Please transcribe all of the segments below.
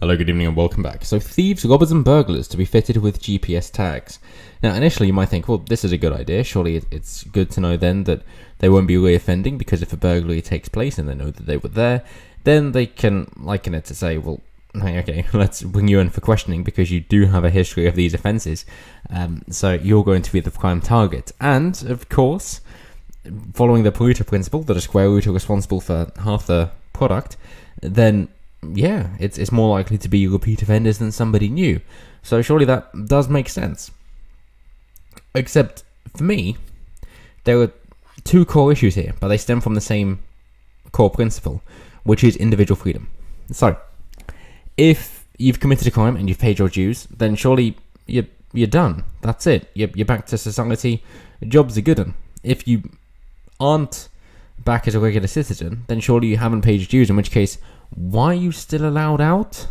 Hello, good evening and welcome back. So thieves, robbers and burglars to be fitted with GPS tags. Now initially you might think, well, this is a good idea. Surely it's good to know then that they won't be reoffending, because if a burglary takes place and they know that they were there, then they can liken it to say, well, okay, let's bring you in for questioning because you do have a history of these offences. So you're going to be the prime target. And, of course, following the Pareto principle, that a square root are responsible for half the product, then yeah, it's more likely to be repeat offenders than somebody new. So surely that does make sense. Except, for me, there are two core issues here, but they stem from the same core principle, which is individual freedom. So, if you've committed a crime and you've paid your dues, then surely you're done. That's it. You're back to society. Job's a good one. If you aren't back as a regular citizen, then surely you haven't paid your dues, in which case, why are you still allowed out?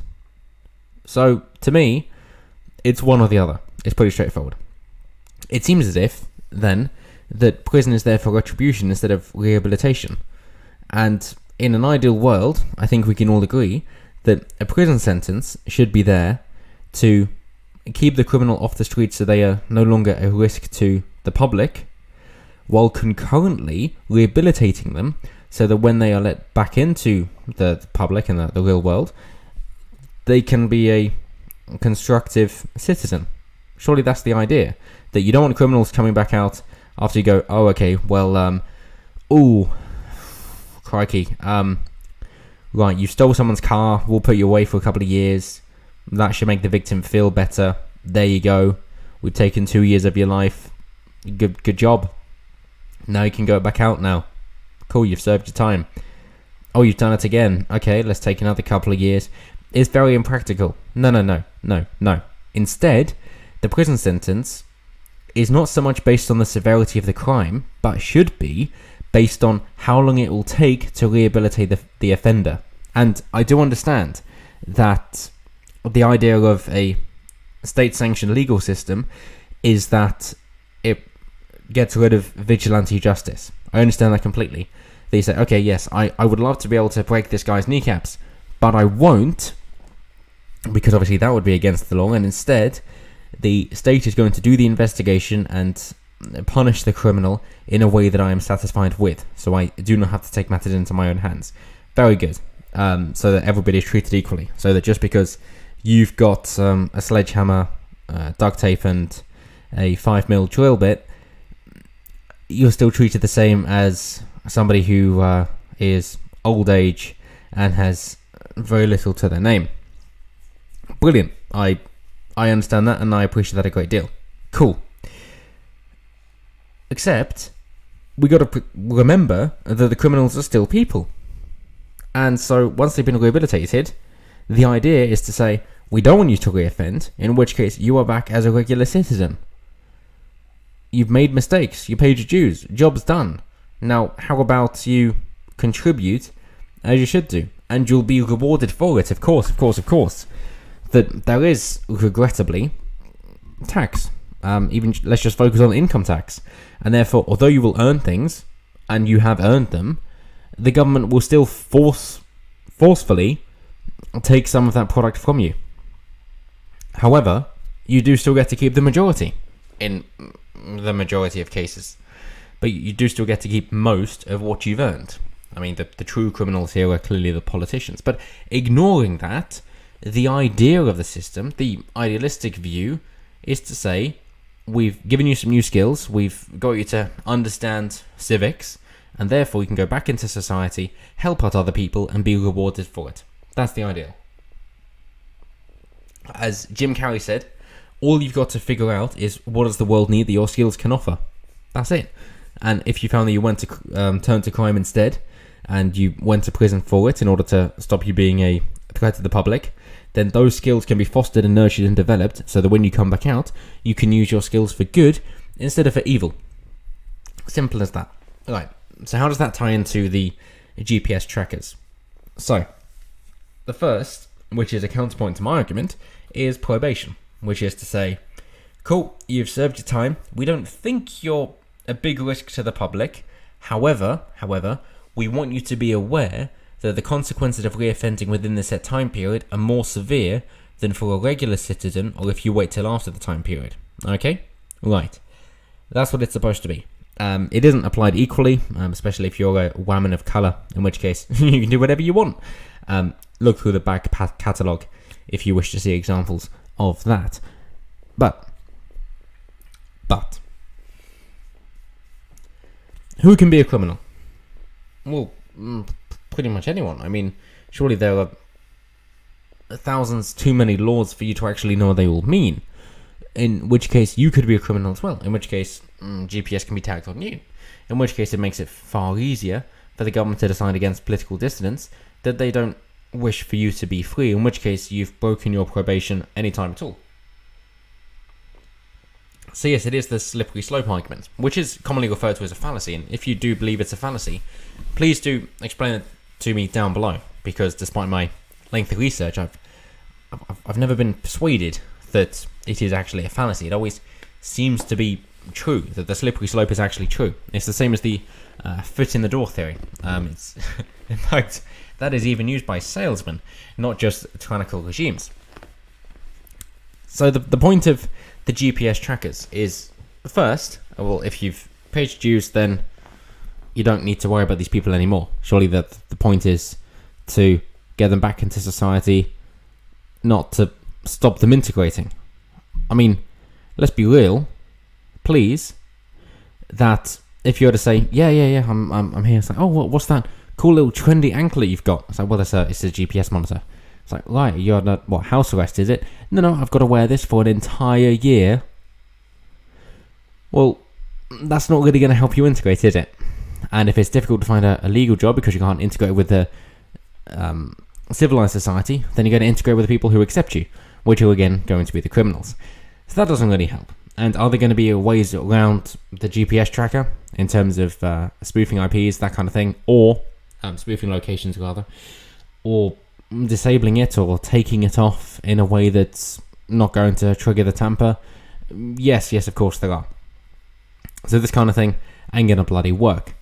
So, to me, it's one or the other. It's pretty straightforward. It seems as if, then, that prison is there for retribution instead of rehabilitation. And in an ideal world, I think we can all agree that a prison sentence should be there to keep the criminal off the streets so they are no longer a risk to the public, while concurrently rehabilitating them so that when they are let back into the public and the real world, they can be a constructive citizen. Surely that's the idea. That you don't want criminals coming back out after you go, oh, okay, well, crikey, right, you stole someone's car, we'll put you away for a couple of years, that should make the victim feel better, there you go, we've taken 2 years of your life, good job, now you can go back out now, cool, you've served your time, oh, you've done it again, okay, let's take another couple of years. It's very impractical. No. Instead, the prison sentence is not so much based on the severity of the crime, but should be based on how long it will take to rehabilitate the offender. And I do understand that the idea of a state-sanctioned legal system is that it gets rid of vigilante justice. I understand that completely. They say, okay, yes, I would love to be able to break this guy's kneecaps, but I won't, because obviously that would be against the law, and instead the state is going to do the investigation and punish the criminal in a way that I am satisfied with, so I do not have to take matters into my own hands. Very good. So that everybody is treated equally, so that just because you've got a sledgehammer, duct tape and a 5mm drill bit, you're still treated the same as somebody who is old age and has very little to their name. Brilliant. I understand that and I appreciate that a great deal. Cool. Except, we got to remember that the criminals are still people. And so, once they've been rehabilitated, the idea is to say, we don't want you to reoffend, in which case you are back as a regular citizen. You've made mistakes, you paid your dues, job's done. Now, how about you contribute as you should do? And you'll be rewarded for it, of course. That there is, regrettably, tax. Even let's just focus on income tax. And therefore, although you will earn things, and you have earned them, the government will still forcefully take some of that product from you. However, you do still get to keep the majority, in the majority of cases. But you do still get to keep most of what you've earned. I mean, the true criminals here are clearly the politicians. But ignoring that, the idea of the system, the idealistic view, is to say, we've given you some new skills, we've got you to understand civics, and therefore you can go back into society, help out other people, and be rewarded for it. That's the ideal. As Jim Carrey said, all you've got to figure out is what does the world need that your skills can offer. That's it. And if you found that you went to turn to crime instead, and you went to prison for it in order to stop you being a threat to the public, then those skills can be fostered and nurtured and developed so that when you come back out, you can use your skills for good instead of for evil. Simple as that. Right, so how does that tie into the GPS trackers? So, the first, which is a counterpoint to my argument, is probation, which is to say, cool, you've served your time, we don't think you're a big risk to the public, however, we want you to be aware that the consequences of reoffending within the set time period are more severe than for a regular citizen or if you wait till after the time period. Okay? Right. That's what it's supposed to be. It isn't applied equally, especially if you're a woman of colour, in which case you can do whatever you want. Look through the back catalogue if you wish to see examples of that. But, who can be a criminal? Well, pretty much anyone. I mean, surely there are thousands too many laws for you to actually know what they all mean. In which case, you could be a criminal as well. In which case, GPS can be tagged on you. In which case, it makes it far easier for the government to decide against political dissidents that they don't wish for you to be free. In which case, you've broken your probation any time at all. So yes, it is the slippery slope argument, which is commonly referred to as a fallacy. And if you do believe it's a fallacy, please do explain it to me down below. Because despite my lengthy research, I've never been persuaded that it is actually a fallacy. It always seems to be true, that the slippery slope is actually true. It's the same as the foot in the door theory. It's in fact, that is even used by salesmen, not just tyrannical regimes. So the point of the GPS trackers is, first, well, if you've paid your dues, then you don't need to worry about these people anymore. Surely the point is to get them back into society, not to stop them integrating. I mean, let's be real, please. That if you were to say, yeah, I'm here. It's like, oh, what's that cool little trendy anklet you've got? It's like, well, it's a GPS monitor. It's like, right, you're not, what, house arrest, is it? No, I've got to wear this for an entire year. Well, that's not really going to help you integrate, is it? And if it's difficult to find a legal job because you can't integrate with the civilized society, then you're going to integrate with the people who accept you, which are again going to be the criminals. So that doesn't really help. And are there going to be ways around the GPS tracker in terms of spoofing IPs, that kind of thing, or spoofing locations rather, or disabling it or taking it off in a way that's not going to trigger the tamper? Yes, of course there are. So this kind of thing ain't gonna bloody work.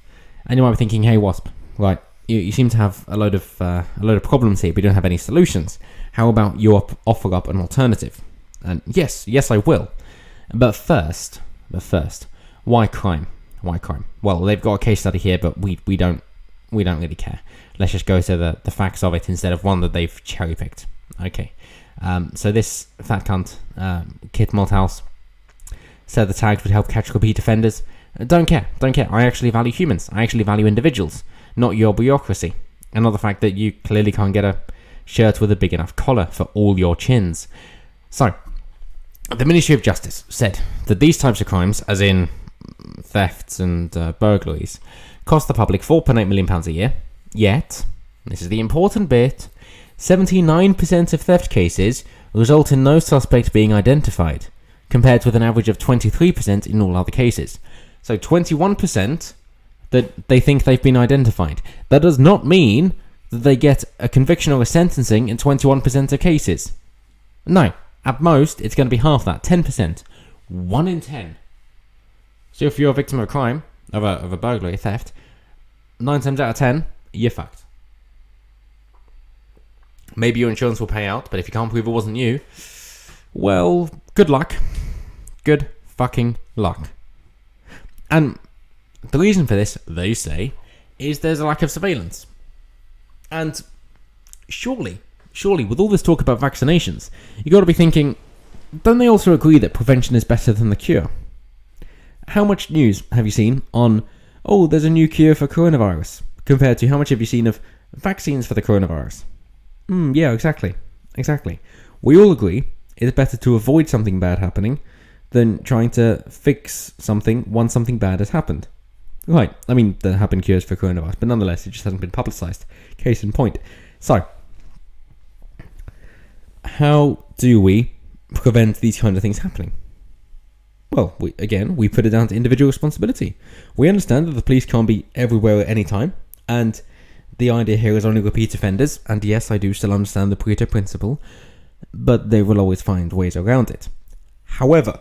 And you might be thinking, hey Wasp, right, you seem to have a load of problems here, but you don't have any solutions. How about you offer up an alternative? And yes, I will. But first, why crime? Well, they've got a case study here, but we don't really care. Let's just go to the facts of it instead of one that they've cherry picked. Okay. So this fat cunt, Kit Malthouse, said the tags would help catch repeat offenders. Don't care. I actually value humans. I actually value individuals, not your bureaucracy. Another fact that you clearly can't get a shirt with a big enough collar for all your chins. So, the Ministry of Justice said that these types of crimes, as in thefts and burglaries, cost the public £4.8 million a year. Yet, this is the important bit, 79% of theft cases result in no suspect being identified, compared with an average of 23% in all other cases. So 21% that they think they've been identified. That does not mean that they get a conviction or a sentencing in 21% of cases. No, at most, it's going to be half that, 10%. 1 in 10. So if you're a victim of a crime, of a burglary, a theft, 9 times out of 10, you're fucked. Maybe your insurance will pay out, but if you can't prove it wasn't you, well, good luck. Good fucking luck. And the reason for this, they say, is there's a lack of surveillance. And surely, with all this talk about vaccinations, you got to be thinking, don't they also agree that prevention is better than the cure? How much news have you seen on, oh, there's a new cure for coronavirus, compared to how much have you seen of vaccines for the coronavirus? Yeah, exactly. We all agree it's better to avoid something bad happening than trying to fix something once something bad has happened. Right, I mean, there have been cures for coronavirus, but nonetheless, it just hasn't been publicised. Case in point. So, how do we prevent these kind of things happening? Well, we put it down to individual responsibility. We understand that the police can't be everywhere at any time, and the idea here is only repeat offenders, and yes, I do still understand the Pareto principle, but they will always find ways around it. However,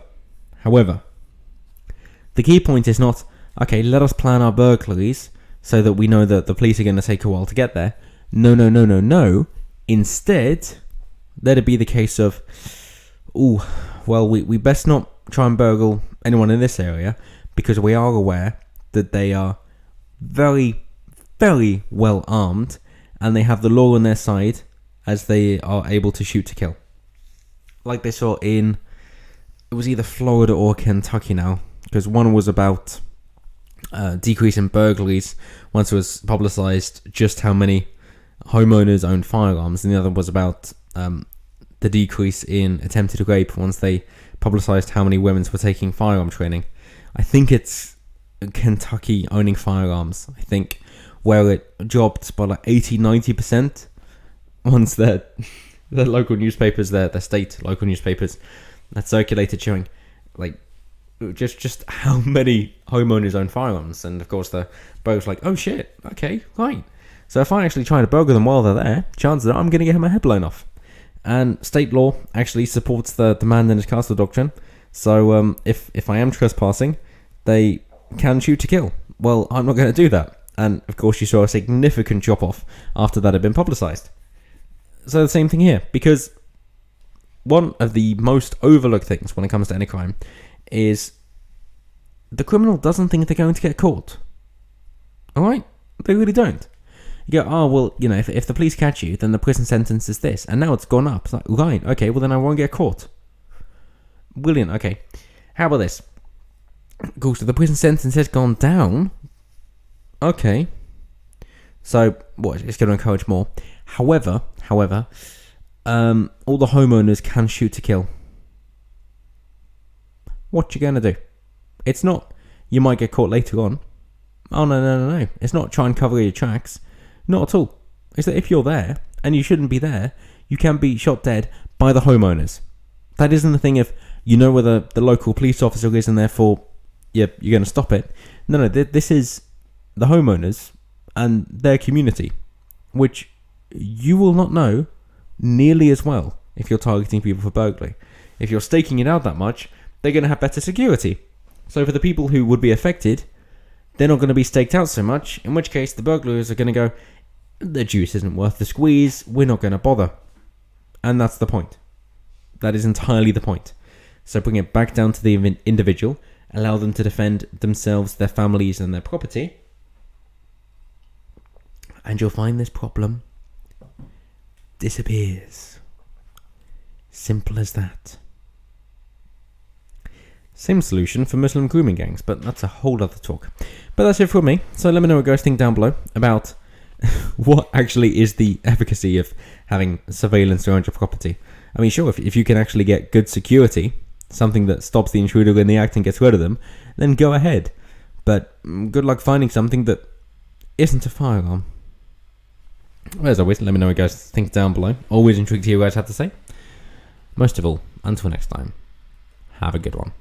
the key point is not, okay, let us plan our burglaries so that we know that the police are going to take a while to get there. No, no, no, no, no. Instead, let it be the case of, we best not try and burgle anyone in this area because we are aware that they are very, very well armed and they have the law on their side as they are able to shoot to kill. Like they saw in, it was either Florida or Kentucky now, because one was about decrease in burglaries once it was publicized just how many homeowners owned firearms, and the other was about the decrease in attempted rape once they publicized how many women were taking firearm training. I think it's Kentucky owning firearms. I think where it dropped by like 80-90% once the local newspapers, their state local newspapers that circulated showing like just how many homeowners own firearms, and of course the burglar's like, oh shit, okay, right. So if I actually try to burgle them while they're there, chances are I'm going to get my head blown off. And state law actually supports the man in his castle doctrine. So if I am trespassing, they can shoot to kill. Well, I'm not going to do that. And of course you saw a significant drop off after that had been publicised. So the same thing here, because one of the most overlooked things when it comes to any crime is the criminal doesn't think they're going to get caught. Alright? They really don't. You go, if the police catch you, then the prison sentence is this, and now it's gone up. It's like, right, okay, well then I won't get caught. Brilliant, okay. How about this? Of course, if the prison sentence has gone down, okay. So, it's going to encourage more. However, all the homeowners can shoot to kill. What you going to do? It's not, you might get caught later on. Oh, no. It's not try and cover your tracks. Not at all. It's that if you're there, and you shouldn't be there, you can be shot dead by the homeowners. That isn't the thing of, you know where the local police officer is and therefore you're going to stop it. No, this is the homeowners and their community, which you will not know nearly as well if you're targeting people for burglary. If you're staking it out that much, they're going to have better security. So for the people who would be affected, they're not going to be staked out so much, in which case the burglars are going to go, the juice isn't worth the squeeze, we're not going to bother. And that's the point. That is entirely the point. So bring it back down to the individual, allow them to defend themselves, their families and their property, and you'll find this problem disappears. Simple as that. Same solution for Muslim grooming gangs, but that's a whole other talk. But that's it from me. So let me know what you guys think down below about what actually is the efficacy of having surveillance around your property. I mean, sure, if you can actually get good security, something that stops the intruder in the act and gets rid of them, then go ahead. But good luck finding something that isn't a firearm. Well, as always, let me know what you guys think down below. Always intrigued to hear what you guys have to say. Most of all, until next time, have a good one.